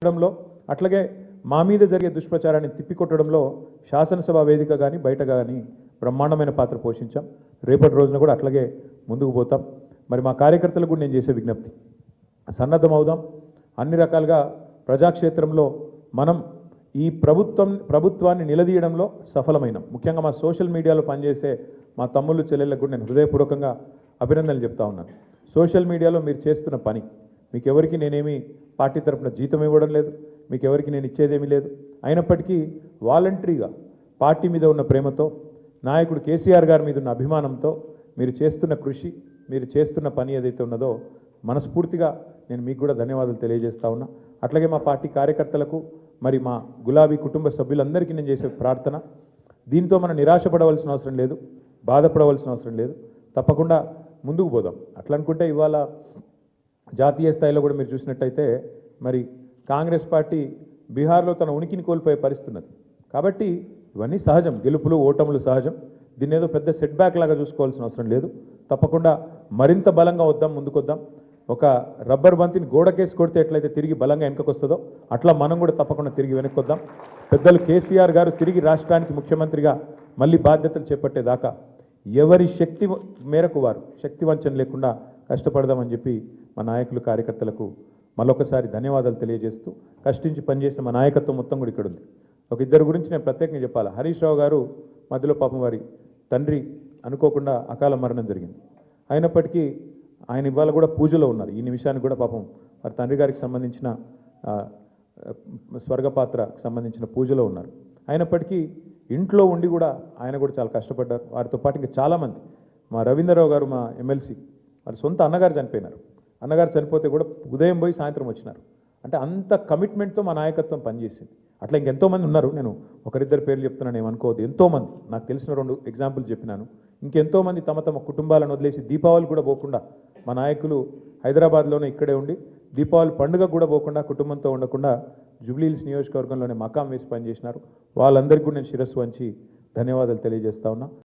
లో అట్లాగే మా మీద జరిగే దుష్ప్రచారాన్ని తిప్పికొట్టడంలో శాసనసభ వేదిక కానీ బయట కానీ బ్రహ్మాండమైన పాత్ర పోషించాం. రేపటి రోజున కూడా అట్లాగే ముందుకు పోతాం. మరి మా కార్యకర్తలకు కూడా నేను చేసే విజ్ఞప్తి, సన్నద్ధం అవుదాం. అన్ని రకాలుగా ప్రజాక్షేత్రంలో మనం ఈ ప్రభుత్వాన్ని నిలదీయడంలో సఫలమైనాం. ముఖ్యంగా మా సోషల్ మీడియాలో పనిచేసే మా తమ్ముళ్ళు చెల్లెళ్ళకు కూడా నేను హృదయపూర్వకంగా అభినందనలు చెప్తా ఉన్నాను. సోషల్ మీడియాలో మీరు చేస్తున్న పని, మీకు ఎవరికి నేనేమి పార్టీ తరపున జీతం ఇవ్వడం లేదు, మీకు ఎవరికి నేను ఇచ్చేదేమీ లేదు. అయినప్పటికీ వాలంటరీగా పార్టీ మీద ఉన్న ప్రేమతో, నాయకుడు కేసీఆర్ గారి మీద ఉన్న అభిమానంతో మీరు చేస్తున్న కృషి, మీరు చేస్తున్న పని ఏదైతే ఉన్నదో మనస్ఫూర్తిగా నేను మీకు కూడా ధన్యవాదాలు తెలియజేస్తా ఉన్నా. అట్లాగే మా పార్టీ కార్యకర్తలకు, మరి మా గులాబీ కుటుంబ సభ్యులందరికీ నేను చేసే ప్రార్థన, దీంతో మనం నిరాశపడవలసిన అవసరం లేదు, బాధపడవలసిన అవసరం లేదు. తప్పకుండా ముందుకు పోదాం. అట్లా అనుకుంటే ఇవాళ జాతీయ స్థాయిలో కూడా మీరు చూసినట్టయితే మరి కాంగ్రెస్ పార్టీ బీహార్లో తన ఉనికిని కోల్పోయే పరిస్థితి ఉన్నది. కాబట్టి ఇవన్నీ సహజం, గెలుపులు ఓటములు సహజం. దీన్ని ఏదో పెద్ద సెట్ బ్యాక్ లాగా చూసుకోవాల్సిన అవసరం లేదు. తప్పకుండా మరింత బలంగా వద్దాం, ముందుకొద్దాం. ఒక రబ్బర్ బంతిని గోడకేసి కొడితే ఎట్లయితే తిరిగి బలంగా వెనకకొస్తుందో అట్లా మనం కూడా తప్పకుండా తిరిగి వెనక్కొద్దాం. పెద్దలు కేసీఆర్ గారు తిరిగి రాష్ట్రానికి ముఖ్యమంత్రిగా మళ్ళీ బాధ్యతలు చేపట్టేదాకా ఎవరి శక్తి మేరకు వారు శక్తి వంచన లేకుండా కష్టపడదామని చెప్పి మా నాయకులు కార్యకర్తలకు మరొకసారి ధన్యవాదాలు తెలియజేస్తూ, కష్టించి పనిచేసిన మా నాయకత్వం మొత్తం కూడా ఇక్కడ ఉంది. ఒక ఇద్దరు గురించి నేను ప్రత్యేకంగా చెప్పాలి. హరీష్ రావు గారు మధ్యలో పాపం వారి తండ్రి అనుకోకుండా అకాల మరణం జరిగింది. అయినప్పటికీ ఆయన ఇవాళ కూడా పూజలో ఉన్నారు. ఈ నిమిషానికి కూడా పాపం వారి తండ్రి గారికి సంబంధించిన స్వర్గపాత్రకు సంబంధించిన పూజలో ఉన్నారు. అయినప్పటికీ ఇంట్లో ఉండి కూడా ఆయన కూడా చాలా కష్టపడ్డారు. వారితో పాటు ఇంకా చాలామంది, మా రవీంద్రరావు గారు మా ఎమ్మెల్సీ, వారి సొంత అన్నగారు చనిపోయినారు. అన్నగారు చనిపోతే కూడా ఉదయం పోయి సాయంత్రం వచ్చినారు. అంటే అంత కమిట్మెంట్తో మా నాయకత్వం పనిచేసింది. అట్లా ఇంకెంతోమంది ఉన్నారు. నేను ఒకరిద్దరు పేర్లు చెప్తున్నాను, ఏమనుకోవద్దు. ఎంతోమంది నాకు తెలిసిన 2 ఎగ్జాంపుల్ చెప్పినాను. ఇంకెంతోమంది తమ తమ కుటుంబాలను వదిలేసి దీపావళి కూడా పోకుండా, మా నాయకులు హైదరాబాద్లోనే ఇక్కడే ఉండి దీపావళి పండుగ కూడా పోకుండా, కుటుంబంతో ఉండకుండా జూబ్లీహిల్స్ నియోజకవర్గంలోనే మకాం వేసి పనిచేసినారు. వాళ్ళందరికీ కూడా నేను శిరస్సు వంచి ధన్యవాదాలు తెలియజేస్తా ఉన్నా.